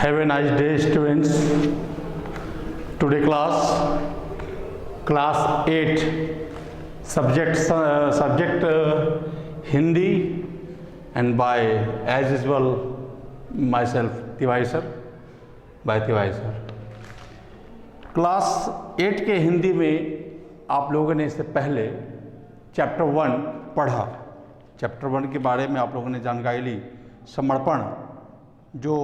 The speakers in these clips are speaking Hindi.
Have a nice day, students. Today class 8, subject Hindi, and by as usual myself Tiwari sir, by Tiwari sir. Class 8 के हिंदी में आप लोगों ने इससे पहले चैप्टर 1 पढ़ा। चैप्टर 1 के बारे में आप लोगों ने जानकारी ली। समर्पण, जो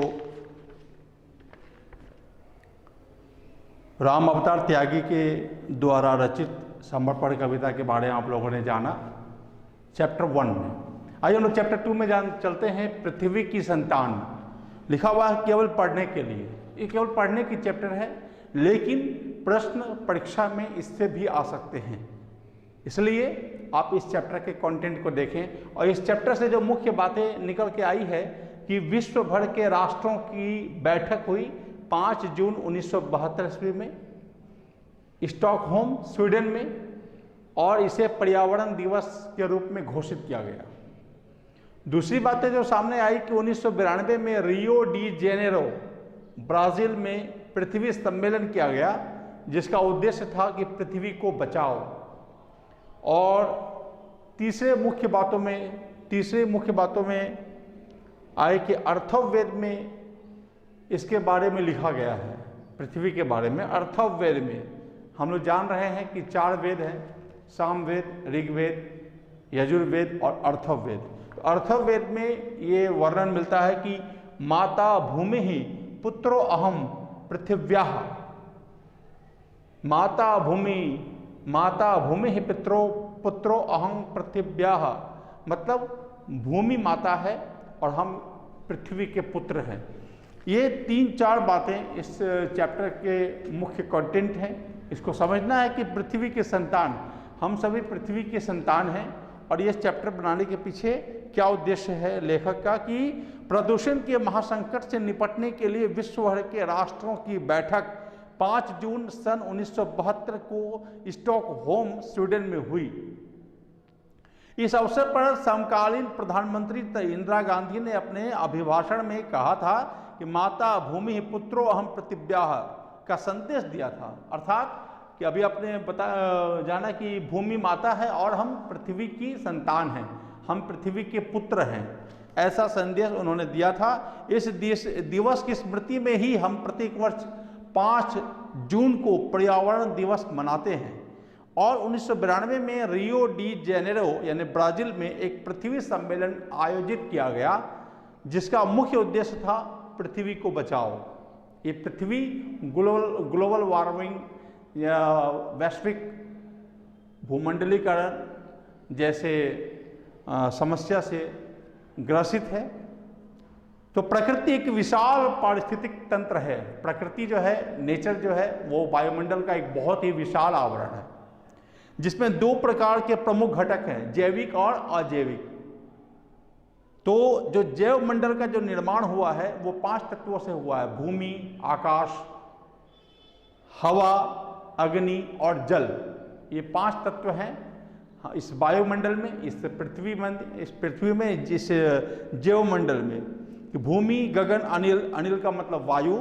राम अवतार त्यागी के द्वारा रचित समर्पण कविता के बारे में आप लोगों ने जाना चैप्टर 1 में। आइए हम लोग चैप्टर 2 में चलते हैं। पृथ्वी की संतान लिखा हुआ है केवल पढ़ने के लिए। ये केवल पढ़ने की चैप्टर है, लेकिन प्रश्न परीक्षा में इससे भी आ सकते हैं, इसलिए आप इस चैप्टर के कंटेंट को देखें। और इस चैप्टर से जो मुख्य बातें निकल के आई है कि विश्व भर के राष्ट्रों की बैठक हुई 5 जून 1972 ईस्वी में स्टॉकहोम स्वीडन में, और इसे पर्यावरण दिवस के रूप में घोषित किया गया। दूसरी बातें जो सामने आई कि 1992 में रियो डी जेनेरो ब्राजील में पृथ्वी सम्मेलन किया गया, जिसका उद्देश्य था कि पृथ्वी को बचाओ। और तीसरे मुख्य बातों में आए कि अर्थववेद में इसके बारे में लिखा गया है। पृथ्वी के बारे में अर्थववेद में हम लोग जान रहे हैं कि 4 वेद हैं, सामवेद, ऋग्वेद, यजुर्वेद और अर्थववेद। तो अर्थववेद में ये वर्णन मिलता है कि माता भूमि ही पुत्रो अहम पृथिव्याः, माता भूमि ही पुत्रो अहम पृथिव्याः, मतलब भूमि माता है और हम पृथ्वी के पुत्र हैं। ये 3-4 बातें इस चैप्टर के मुख्य कंटेंट हैं। इसको समझना है कि पृथ्वी के संतान, हम सभी पृथ्वी के संतान हैं। और ये चैप्टर बनाने के पीछे क्या उद्देश्य है लेखक का कि प्रदूषण के महासंकट से निपटने के लिए विश्व भर के राष्ट्रों की बैठक 5 जून सन 1972 को स्टॉकहोम स्वीडन में हुई। इस अवसर पर समकालीन प्रधानमंत्री इंदिरा गांधी ने अपने अभिभाषण में कहा था कि माता भूमि पुत्रो अहम पृथिव्याः का संदेश दिया था। अर्थात कि अभी आपने जाना कि भूमि माता है और हम पृथ्वी की संतान हैं, हम पृथ्वी के पुत्र हैं, ऐसा संदेश उन्होंने दिया था। इस दिवस की स्मृति में ही हम प्रत्येक वर्ष 5 जून को पर्यावरण दिवस मनाते हैं। और 1992 में रियो डी जेनेरो यानी ब्राजील में एक पृथ्वी सम्मेलन आयोजित किया गया, जिसका मुख्य उद्देश्य था पृथ्वी को बचाओ। ये पृथ्वी ग्लोबल वार्मिंग या वैश्विक भूमंडलीकरण जैसे समस्या से ग्रसित है। तो प्रकृति एक विशाल पारिस्थितिक तंत्र है। प्रकृति जो है, नेचर जो है, वो वायुमंडल का एक बहुत ही विशाल आवरण है, जिसमें 2 प्रकार के प्रमुख घटक हैं, जैविक और अजैविक। तो जो जैव मंडल का जो निर्माण हुआ है वो 5 तत्वों से हुआ है: भूमि, आकाश, हवा, अग्नि और जल। ये 5 तत्व हैं इस वायुमंडल में, इस पृथ्वी में, जिस जैव मंडल में। भूमि, गगन, अनिल का मतलब वायु,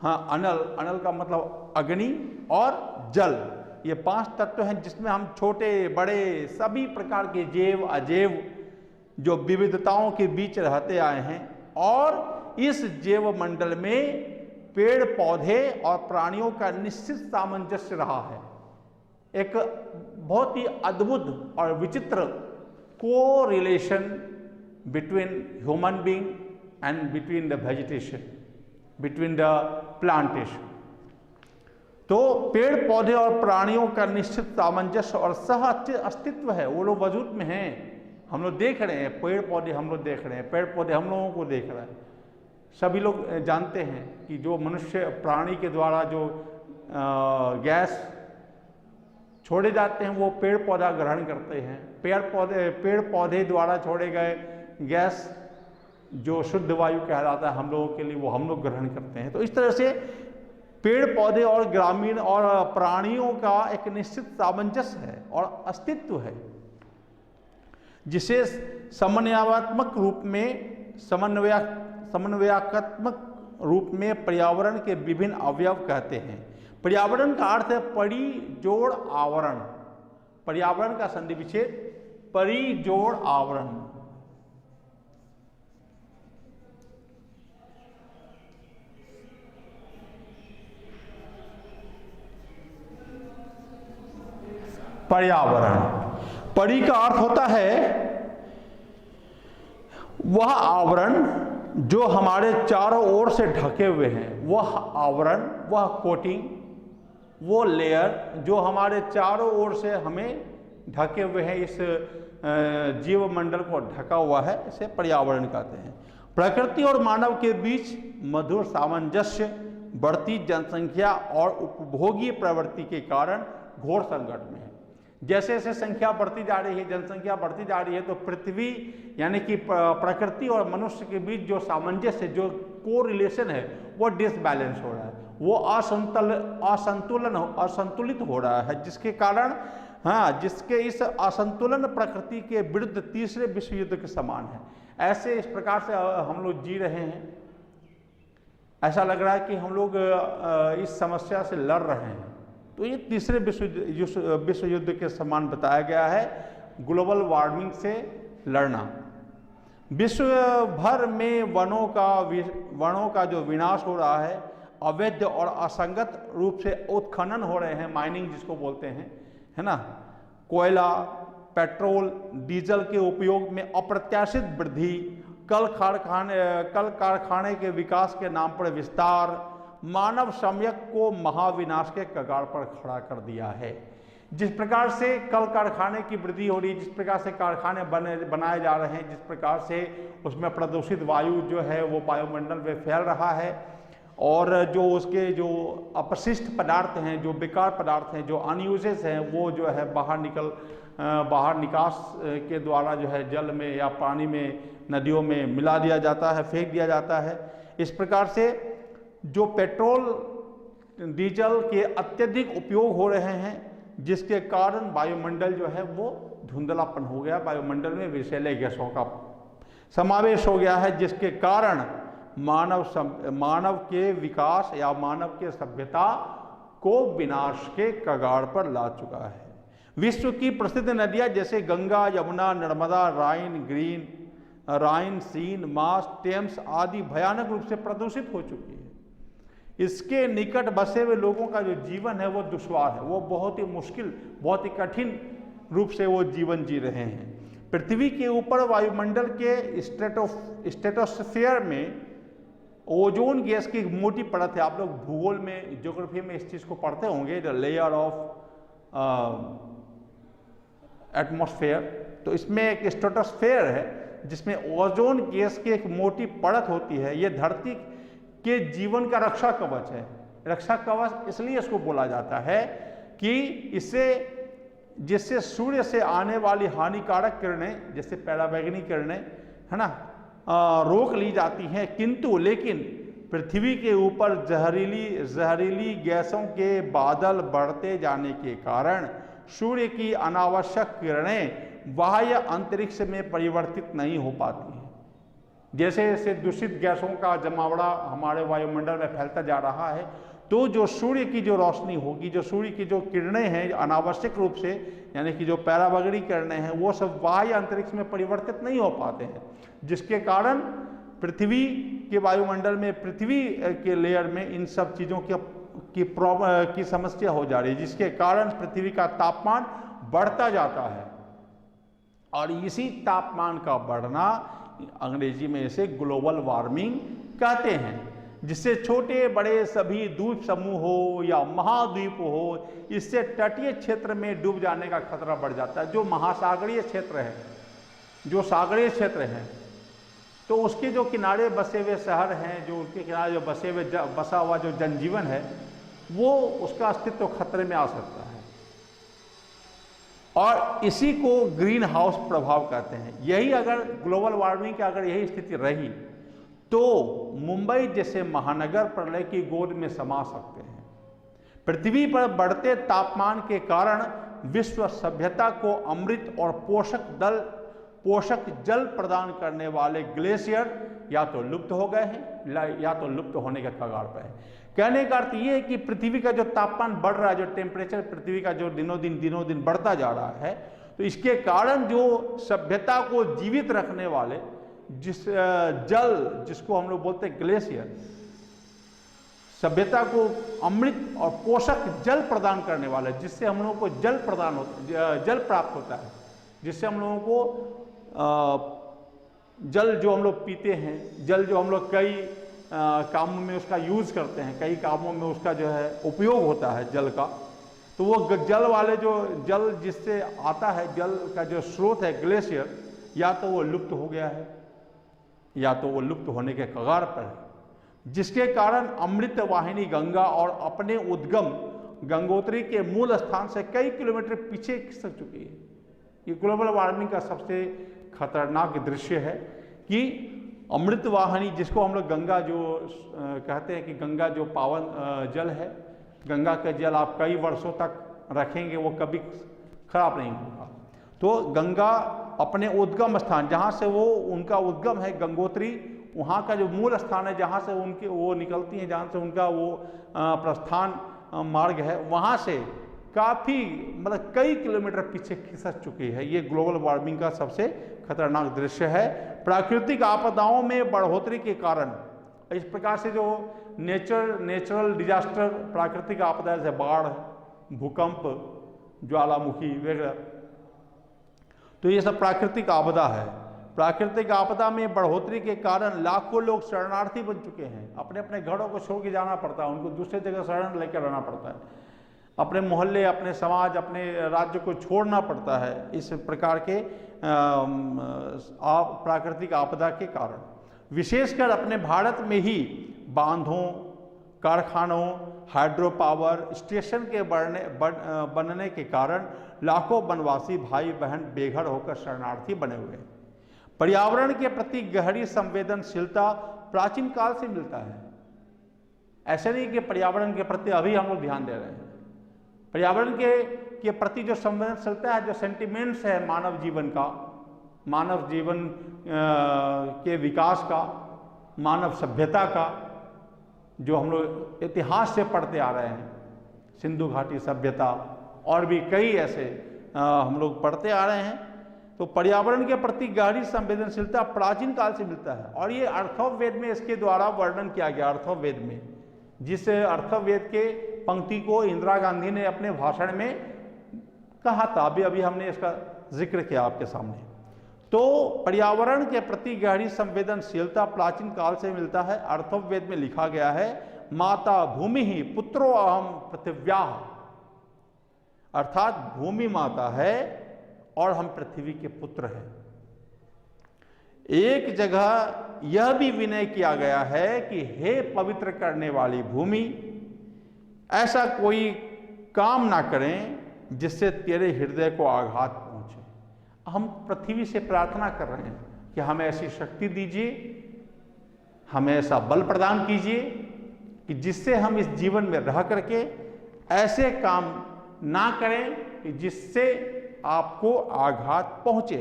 अनल का मतलब अग्नि और जल। ये 5 तत्व हैं जिसमें हम छोटे बड़े सभी प्रकार के जैव अजैव जो विविधताओं के बीच रहते आए हैं। और इस जैव मंडल में पेड़ पौधे और प्राणियों का निश्चित सामंजस्य रहा है। एक बहुत ही अद्भुत और विचित्र correlation between human being and between the vegetation, between the plantation. तो पेड़ पौधे और प्राणियों का निश्चित सामंजस्य और सह अस्तित्व है। वो लोग वजूद में हैं, हम लोग देख रहे हैं, पेड़ पौधे हम लोग देख रहे हैं, पेड़ पौधे हम लोगों को देख रहे हैं। सभी लोग जानते हैं कि जो मनुष्य प्राणी के द्वारा जो गैस छोड़े जाते हैं वो पेड़ पौधा ग्रहण करते हैं। पेड़ पौधे द्वारा छोड़े गए गैस जो शुद्ध वायु कहलाता है हम लोगों के लिए, वो हम लोग ग्रहण करते हैं। तो इस तरह से पेड़ पौधे और ग्रामीण और प्राणियों का एक निश्चित सामंजस्य है और अस्तित्व है, जिसे समन्वयात्मक रूप में समन्वयात्मक रूप में पर्यावरण के विभिन्न अवयव कहते हैं। पर्यावरण का अर्थ है परि जोड़ आवरण। पर्यावरण का संधि विच्छेद परि जोड़ आवरण। पर्यावरण, परि का अर्थ होता है वह आवरण जो हमारे चारों ओर से ढके हुए हैं, वह आवरण, वह कोटिंग, वो लेयर जो हमारे चारों ओर से हमें ढके हुए हैं, इस जीव मंडल को ढका हुआ है, इसे पर्यावरण कहते हैं। प्रकृति और मानव के बीच मधुर सामंजस्य बढ़ती जनसंख्या और उपभोगी प्रवृत्ति के कारण घोर संकट में है। जैसे जैसे संख्या बढ़ती जा रही है, जनसंख्या बढ़ती जा रही है, तो पृथ्वी यानी कि प्रकृति और मनुष्य के बीच जो सामंजस्य, जो को रिलेशन है, वो डिसबैलेंस हो रहा है, वो असंतुलित हो रहा है, जिसके कारण जिसके इस असंतुलन प्रकृति के विरुद्ध तीसरे विश्व युद्ध के समान है। ऐसे इस प्रकार से हम लोग जी रहे हैं, ऐसा लग रहा है कि हम लोग इस समस्या से लड़ रहे हैं। तो ये तीसरे विश्व युद्ध के समान बताया गया है, ग्लोबल वार्मिंग से लड़ना। विश्व भर में वनों का जो विनाश हो रहा है, अवैध और असंगत रूप से उत्खनन हो रहे हैं, माइनिंग जिसको बोलते हैं, है ना, कोयला, पेट्रोल, डीजल के उपयोग में अप्रत्याशित वृद्धि, कल कारखाने के विकास के नाम पर विस्तार, मानव सम्यक को महाविनाश के कगार पर खड़ा कर दिया है। जिस प्रकार से कल कारखाने की वृद्धि हो रही है, जिस प्रकार से कारखाने बनाए जा रहे हैं, जिस प्रकार से उसमें प्रदूषित वायु जो है वो वायुमंडल में फैल रहा है, और जो उसके जो अपशिष्ट पदार्थ हैं, जो बेकार पदार्थ हैं, जो अनयूजेस हैं, वो जो है बाहर निकास के द्वारा जो है जल में या पानी में, नदियों में मिला दिया जाता है, फेंक दिया जाता है। इस प्रकार से जो पेट्रोल डीजल के अत्यधिक उपयोग हो रहे हैं, जिसके कारण वायुमंडल जो है वो धुंधलापन हो गया, वायुमंडल में विषैले गैसों का समावेश हो गया है, जिसके कारण मानव के विकास या मानव के सभ्यता को विनाश के कगार पर ला चुका है। विश्व की प्रसिद्ध नदियां जैसे गंगा, यमुना, नर्मदा, राइन, सीन, मास, टेम्स आदि भयानक रूप से प्रदूषित हो चुकी है। इसके निकट बसे हुए लोगों का जो जीवन है वो दुश्वार है, वो बहुत ही मुश्किल, बहुत ही कठिन रूप से वो जीवन जी रहे हैं। पृथ्वी के ऊपर वायुमंडल के स्ट्रेटोस्फीयर में ओजोन गैस की मोटी परत है। आप लोग भूगोल में, ज्योग्राफी में इस चीज़ को पढ़ते होंगे, द लेयर ऑफ एटमॉस्फेयर। तो इसमें एक स्ट्रेटोस्फीयर है जिसमें ओजोन गैस की एक मोटी परत होती है। ये धरती के जीवन का रक्षा कवच है। रक्षा कवच इसलिए इसको बोला जाता है कि जिससे सूर्य से आने वाली हानिकारक किरणें, जैसे पराबैंगनी किरणें, है ना, रोक ली जाती हैं, किंतु लेकिन पृथ्वी के ऊपर जहरीली गैसों के बादल बढ़ते जाने के कारण सूर्य की अनावश्यक किरणें बाह्य अंतरिक्ष में परिवर्तित नहीं हो पाती हैं। जैसे जैसे दूषित गैसों का जमावड़ा हमारे वायुमंडल में फैलता जा रहा है, तो जो सूर्य की जो रोशनी होगी, जो सूर्य की जो किरणें हैं अनावश्यक रूप से, यानी कि जो पराबैंगनी किरणें हैं, वो सब बाह्य अंतरिक्ष में परिवर्तित नहीं हो पाते हैं, जिसके कारण पृथ्वी के वायुमंडल में, पृथ्वी के लेयर में इन सब चीज़ों की समस्या हो जा रही है, जिसके कारण पृथ्वी का तापमान बढ़ता जाता है। और इसी तापमान का बढ़ना, अंग्रेजी में इसे ग्लोबल वार्मिंग कहते हैं, जिससे छोटे बड़े सभी द्वीप समूह हो या महाद्वीप हो, इससे तटीय क्षेत्र में डूब जाने का खतरा बढ़ जाता है। जो महासागरीय क्षेत्र है, जो सागरीय क्षेत्र है, तो उसके जो किनारे बसे हुए शहर हैं, जो उनके किनारे जो बसा हुआ जो जनजीवन है, वो उसका अस्तित्व खतरे में आ सकता है। और इसी को ग्रीन हाउस प्रभाव कहते हैं। यही अगर ग्लोबल वार्मिंग की अगर यही स्थिति रही तो मुंबई जैसे महानगर प्रलय की गोद में समा सकते हैं। पृथ्वी पर बढ़ते तापमान के कारण विश्व सभ्यता को अमृत और पोषक जल प्रदान करने वाले ग्लेशियर या तो लुप्त हो गए हैं या तो लुप्त होने के कगार पर है। कहने का अर्थ ये है कि पृथ्वी का जो तापमान बढ़ रहा है, जो टेम्परेचर पृथ्वी का जो दिनों दिन बढ़ता जा रहा है, तो इसके कारण जो सभ्यता को जीवित रखने वाले जल जिसको हम लोग बोलते हैं ग्लेशियर, सभ्यता को अमृत और पोषक जल प्रदान करने वाला, जिससे हम लोगों को जल प्राप्त होता है, जिससे हम लोगों को जल जो हम लोग पीते हैं, जल जो हम लोग कई कामों में उसका यूज करते हैं, कई कामों में उसका जो है उपयोग होता है जल का, तो वो जल वाले जो जल जिससे आता है, जल का जो स्रोत है ग्लेशियर, या तो वो लुप्त हो गया है या तो वो लुप्त होने के कगार पर है, जिसके कारण अमृत वाहिनी गंगा और अपने उद्गम गंगोत्री के मूल स्थान से कई किलोमीटर पीछे खिसक चुकी है। ये ग्लोबल वार्मिंग का सबसे खतरनाक दृश्य है कि अमृत वाहिनी, जिसको हम लोग गंगा जो कहते हैं कि गंगा जो पावन जल है, गंगा का जल आप कई वर्षों तक रखेंगे वो कभी खराब नहीं होगा। तो गंगा अपने उद्गम स्थान, जहाँ से वो उनका उद्गम है गंगोत्री, वहाँ का जो मूल स्थान है जहाँ से उनके वो निकलती हैं, जहाँ से उनका वो प्रस्थान मार्ग है, वहाँ से काफ़ी मतलब कई किलोमीटर पीछे खिसक चुकी है। ये ग्लोबल वार्मिंग का सबसे खतरनाक दृश्य है। प्राकृतिक आपदाओं में बढ़ोतरी के कारण इस प्रकार से जो नेचुरल डिजास्टर, प्राकृतिक आपदा जैसे बाढ़, भूकंप, ज्वालामुखी वगैरह, तो ये सब प्राकृतिक आपदा है। प्राकृतिक आपदा में बढ़ोतरी के कारण लाखों लोग शरणार्थी बन चुके हैं। अपने अपने घरों को छोड़ के जाना पड़ता है, उनको दूसरे जगह शरण लेकर रहना पड़ता है, अपने मोहल्ले, अपने समाज, अपने राज्य को छोड़ना पड़ता है इस प्रकार के प्राकृतिक आपदा के कारण। विशेषकर अपने भारत में ही बांधों, कारखानों, हाइड्रो पावर स्टेशन के बनने के कारण लाखों वनवासी भाई बहन बेघर होकर शरणार्थी बने हुए हैं। पर्यावरण के प्रति गहरी संवेदनशीलता प्राचीन काल से मिलता है। ऐसे नहीं कि पर्यावरण के प्रति अभी हम लोग ध्यान दे रहे हैं। पर्यावरण के प्रति जो संवेदनशीलता है, जो सेंटिमेंट्स है मानव जीवन का, मानव जीवन के विकास का, मानव सभ्यता का, जो हम लोग इतिहास से पढ़ते आ रहे हैं, सिंधु घाटी सभ्यता और भी कई ऐसे हम लोग पढ़ते आ रहे हैं। तो पर्यावरण के प्रति गहरी संवेदनशीलता प्राचीन काल से मिलता है और ये अर्थववेद में इसके द्वारा वर्णन किया गया। अर्थववेद में, जिस अर्थववेद के पंक्ति को इंदिरा गांधी ने अपने भाषण में कहा था, अभी हमने इसका जिक्र किया आपके सामने। तो पर्यावरण के प्रति गहरी संवेदनशीलता प्राचीन काल से मिलता है। अर्थववेद में लिखा गया है, माता भूमि ही पुत्रो अहम पृथिव्याः, अर्थात भूमि माता है और हम पृथ्वी के पुत्र हैं। एक जगह यह भी विनय किया गया है कि हे पवित्र करने वाली भूमि, ऐसा कोई काम ना करें जिससे तेरे हृदय को आघात पहुंचे। हम पृथ्वी से प्रार्थना कर रहे हैं कि हमें ऐसी शक्ति दीजिए, हमें ऐसा बल प्रदान कीजिए कि जिससे हम इस जीवन में रह करके ऐसे काम ना करें कि जिससे आपको आघात पहुंचे।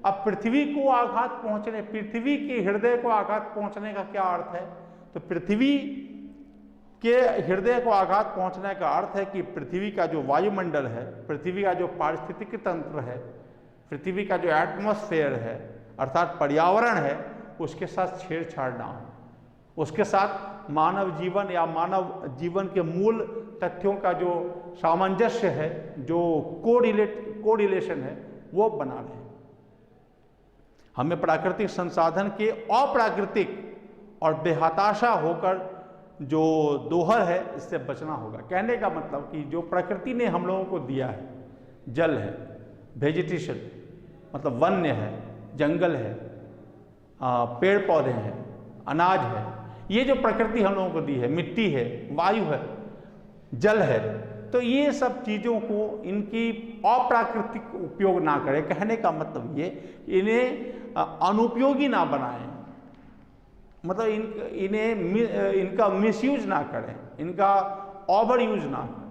अब पृथ्वी को आघात पहुंचने, पृथ्वी के हृदय को आघात पहुंचने का क्या अर्थ है? तो पृथ्वी के हृदय को आघात पहुंचने का अर्थ है कि पृथ्वी का जो वायुमंडल है, पृथ्वी का जो पारिस्थितिक तंत्र है, पृथ्वी का जो एटमॉस्फेयर है अर्थात पर्यावरण है, उसके साथ छेड़छाड़ ना हो, उसके साथ मानव जीवन या मानव जीवन के मूल तथ्यों का जो सामंजस्य है, जो कोरिलेशन है, वो बना रहे। हमें प्राकृतिक संसाधन के अप्राकृतिक और बेहताशा होकर जो दोहर है इससे बचना होगा। कहने का मतलब कि जो प्रकृति ने हम लोगों को दिया है, जल है, वेजिटेशन मतलब वन्य है, जंगल है, पेड़ पौधे हैं, अनाज है, ये जो प्रकृति हम लोगों को दी है, मिट्टी है, वायु है, जल है, तो ये सब चीज़ों को इनकी अप्राकृतिक उपयोग ना करें। कहने का मतलब ये इन्हें अनुपयोगी ना बनाएं, मतलब इनका मिसयूज ना करें, इनका ओवर यूज ना करें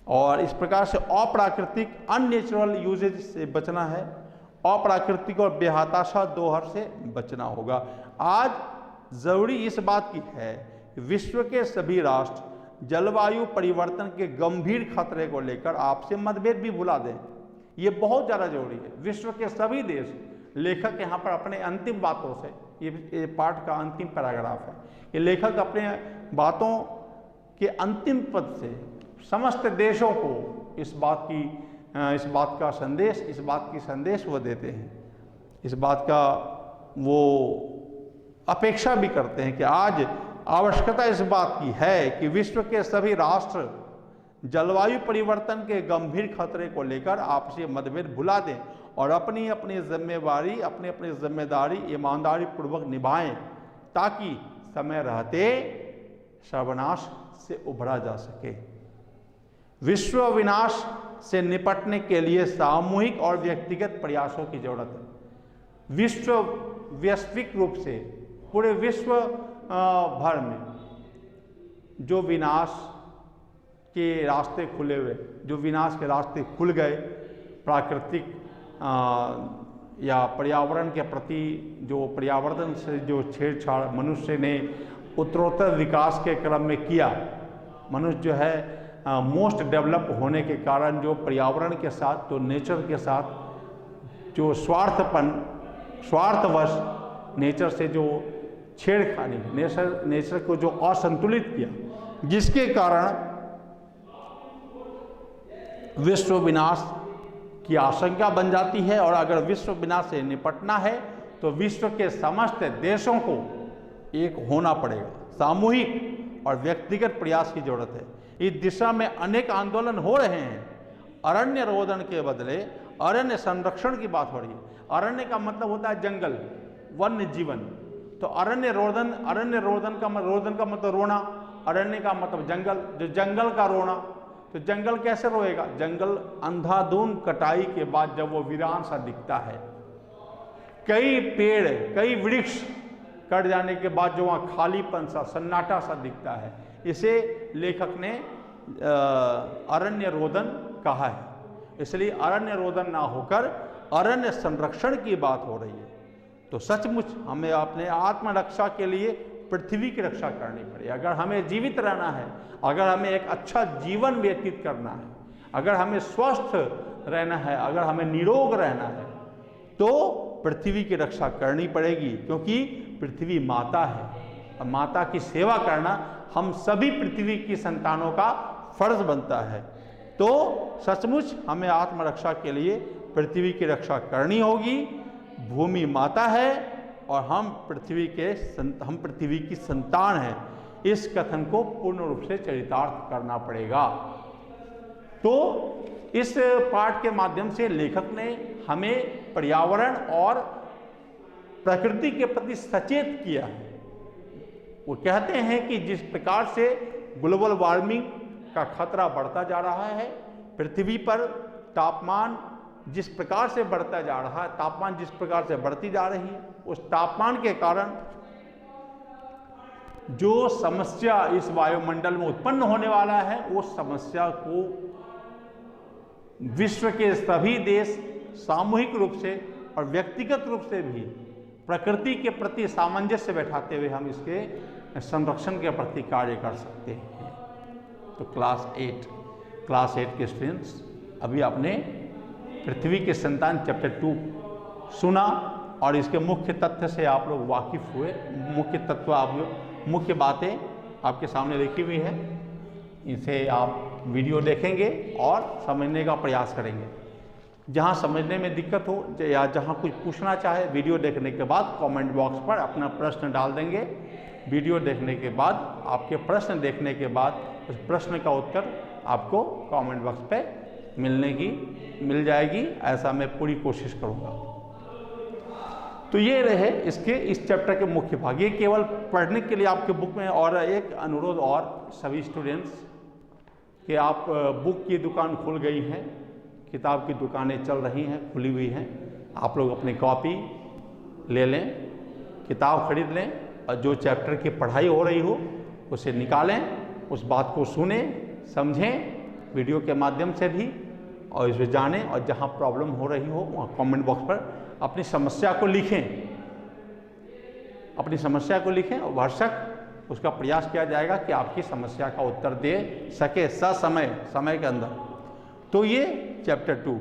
और इस प्रकार से अप्राकृतिक अननेचुरल यूजेज से बचना है अप्राकृतिक और बेहताशा दोहर से बचना होगा। आज जरूरी इस बात की है कि विश्व के सभी राष्ट्र जलवायु परिवर्तन के गंभीर खतरे को लेकर आपसे मतभेद भी भुला दें। ये बहुत ज़्यादा जरूरी है। विश्व के सभी देश, लेखक यहाँ पर अपने अंतिम बातों से, ये पाठ का अंतिम पैराग्राफ है, ये लेखक अपने बातों के अंतिम पद से समस्त देशों को इस बात का संदेश वो देते हैं, इस बात का वो अपेक्षा भी करते हैं कि आज आवश्यकता इस बात की है कि विश्व के सभी राष्ट्र जलवायु परिवर्तन के गंभीर खतरे को लेकर आपसी मतभेद भुला दें और अपनी अपनी जिम्मेदारी ईमानदारी पूर्वक निभाएं, ताकि समय रहते सर्वनाश से उभरा जा सके। विश्व विनाश से निपटने के लिए सामूहिक और व्यक्तिगत प्रयासों की जरूरत है। वैश्विक रूप से पूरे विश्व भर में जो विनाश के रास्ते खुले हुए, जो विनाश के रास्ते खुल गए, प्राकृतिक या पर्यावरण के प्रति जो पर्यावरण से जो छेड़छाड़ मनुष्य ने उत्तरोत्तर विकास के क्रम में किया, मनुष्य जो है मोस्ट डेवलप होने के कारण जो पर्यावरण के साथ, जो नेचर के साथ जो स्वार्थवश नेचर से जो छेड़खानी, नेचर को जो असंतुलित किया, जिसके कारण विश्व विनाश की आशंका बन जाती है। और अगर विश्व विनाश से निपटना है तो विश्व के समस्त देशों को एक होना पड़ेगा। सामूहिक और व्यक्तिगत प्रयास की जरूरत है। इस दिशा में अनेक आंदोलन हो रहे हैं। अरण्य रोदन के बदले अरण्य संरक्षण की बात हो रही है। अरण्य का मतलब होता है जंगल, वन्य जीवन। तो अरण्य रोदन का मतलब रोना, अरण्य का मतलब जंगल, जो जंगल का रोना। तो जंगल कैसे रोएगा? जंगल अंधाधुंध कटाई के बाद जब वो वीरान सा दिखता है, कई पेड़, कई वृक्ष कट जाने के बाद जो वहाँ खालीपन सा, सन्नाटा सा दिखता है, इसे लेखक ने अरण्य रोदन कहा है। इसलिए अरण्य रोदन ना होकर अरण्य संरक्षण की बात हो रही है। तो सचमुच हमें अपने आत्मरक्षा के लिए पृथ्वी की रक्षा करनी पड़ेगी। अगर हमें जीवित रहना है, अगर हमें एक अच्छा जीवन व्यतीत करना है, अगर हमें स्वस्थ रहना है, अगर हमें निरोग रहना है, तो पृथ्वी की रक्षा करनी पड़ेगी, क्योंकि पृथ्वी माता है और माता की सेवा करना हम सभी पृथ्वी की संतानों का फर्ज बनता है। तो सचमुच हमें आत्मरक्षा के लिए पृथ्वी की रक्षा करनी होगी। भूमि माता है और हम पृथ्वी की संतान हैं। इस कथन को पूर्ण रूप से चरितार्थ करना पड़ेगा। तो इस पाठ के माध्यम से लेखक ने हमें पर्यावरण और प्रकृति के प्रति सचेत किया है। वो कहते हैं कि जिस प्रकार से ग्लोबल वार्मिंग का खतरा बढ़ता जा रहा है, पृथ्वी पर तापमान जिस प्रकार से बढ़ता जा रहा है, तापमान जिस प्रकार से बढ़ती जा रही है, उस तापमान के कारण जो समस्या इस वायुमंडल में उत्पन्न होने वाला है, उस समस्या को विश्व के सभी देश सामूहिक रूप से और व्यक्तिगत रूप से भी प्रकृति के प्रति सामंजस्य बैठाते हुए हम इसके संरक्षण के प्रति कार्य कर सकते हैं। तो क्लास 8 के स्टूडेंट्स अभी आपने पृथ्वी के संतान चैप्टर 2 सुना और इसके मुख्य तथ्य से आप लोग वाकिफ हुए। मुख्य बातें आपके सामने लिखी हुई है, इसे आप वीडियो देखेंगे और समझने का प्रयास करेंगे। जहाँ समझने में दिक्कत हो या जहाँ कुछ पूछना चाहे, वीडियो देखने के बाद कमेंट बॉक्स पर अपना प्रश्न डाल देंगे। वीडियो देखने के बाद, आपके प्रश्न देखने के बाद उस प्रश्न का उत्तर आपको कमेंट बॉक्स पे मिल जाएगी, ऐसा मैं पूरी कोशिश करूँगा। तो ये रहे इस चैप्टर के मुख्य भाग। ये केवल पढ़ने के लिए आपके बुक में। और एक अनुरोध और सभी स्टूडेंट्स कि आप बुक की दुकान खुल गई है, किताब की दुकानें चल रही हैं, खुली हुई हैं, आप लोग अपनी कॉपी ले लें, किताब खरीद लें और जो चैप्टर की पढ़ाई हो रही हो उसे निकालें, उस बात को सुनें, समझें वीडियो के माध्यम से भी, और इसमें जानें, और जहाँ प्रॉब्लम हो रही हो वहाँ कमेंट बॉक्स पर अपनी समस्या को लिखें, अपनी समस्या को लिखें और भरसक उसका प्रयास किया जाएगा कि आपकी समस्या का उत्तर दे सके समय के अंदर। तो ये चैप्टर 2।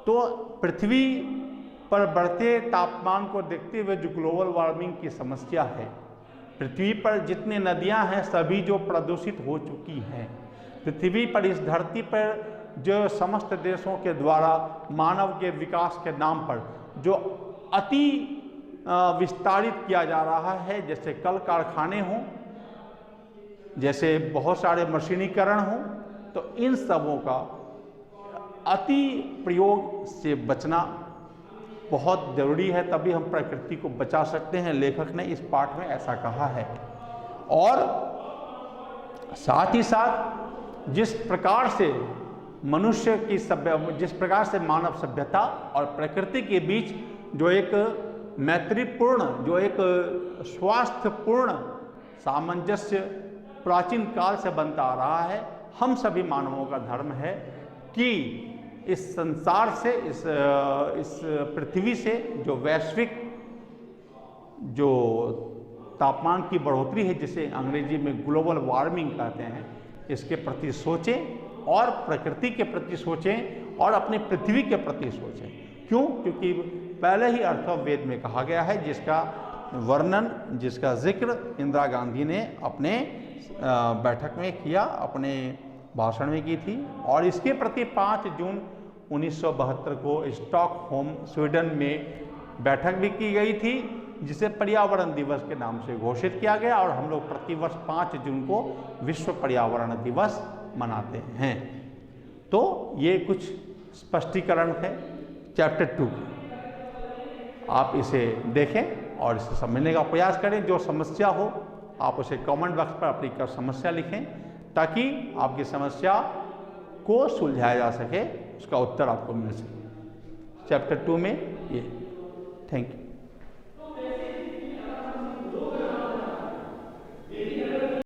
तो पृथ्वी पर बढ़ते तापमान को देखते हुए जो ग्लोबल वार्मिंग की समस्या है, पृथ्वी पर जितनी नदियां हैं सभी जो प्रदूषित हो चुकी हैं, पृथ्वी पर इस धरती पर जो समस्त देशों के द्वारा मानव के विकास के नाम पर जो अति विस्तारित किया जा रहा है, जैसे कल कारखाने हों, जैसे बहुत सारे मशीनीकरण हों, तो इन सबों का अति प्रयोग से बचना बहुत ज़रूरी है, तभी हम प्रकृति को बचा सकते हैं। लेखक ने इस पाठ में ऐसा कहा है। और साथ ही साथ जिस प्रकार से मनुष्य की जिस प्रकार से मानव सभ्यता और प्रकृति के बीच जो एक मैत्रीपूर्ण, जो एक स्वास्थ्यपूर्ण सामंजस्य प्राचीन काल से बनता आ रहा है, हम सभी मानवों का धर्म है कि इस संसार से, इस पृथ्वी से जो वैश्विक जो तापमान की बढ़ोतरी है, जिसे अंग्रेजी में ग्लोबल वार्मिंग कहते हैं, इसके प्रति सोचें और प्रकृति के प्रति सोचें और अपनी पृथ्वी के प्रति सोचें। क्यों? क्योंकि पहले ही अर्थवेद में कहा गया है, जिसका वर्णन, जिसका जिक्र इंदिरा गांधी ने अपने बैठक में किया, अपने भाषण में की थी। और इसके प्रति 5 जून 1972 को स्टॉकहोम स्वीडन में बैठक भी की गई थी, जिसे पर्यावरण दिवस के नाम से घोषित किया गया। और हम लोग प्रतिवर्ष 5 जून को विश्व पर्यावरण दिवस मनाते हैं। तो ये कुछ स्पष्टीकरण है चैप्टर 2। आप इसे देखें और इसे समझने का प्रयास करें। जो समस्या हो आप उसे कमेंट बॉक्स पर अपनी समस्या लिखें, ताकि आपकी समस्या को सुलझाया जा सके, उसका उत्तर आपको मिल सके। चैप्टर 2 में ये। Thank you.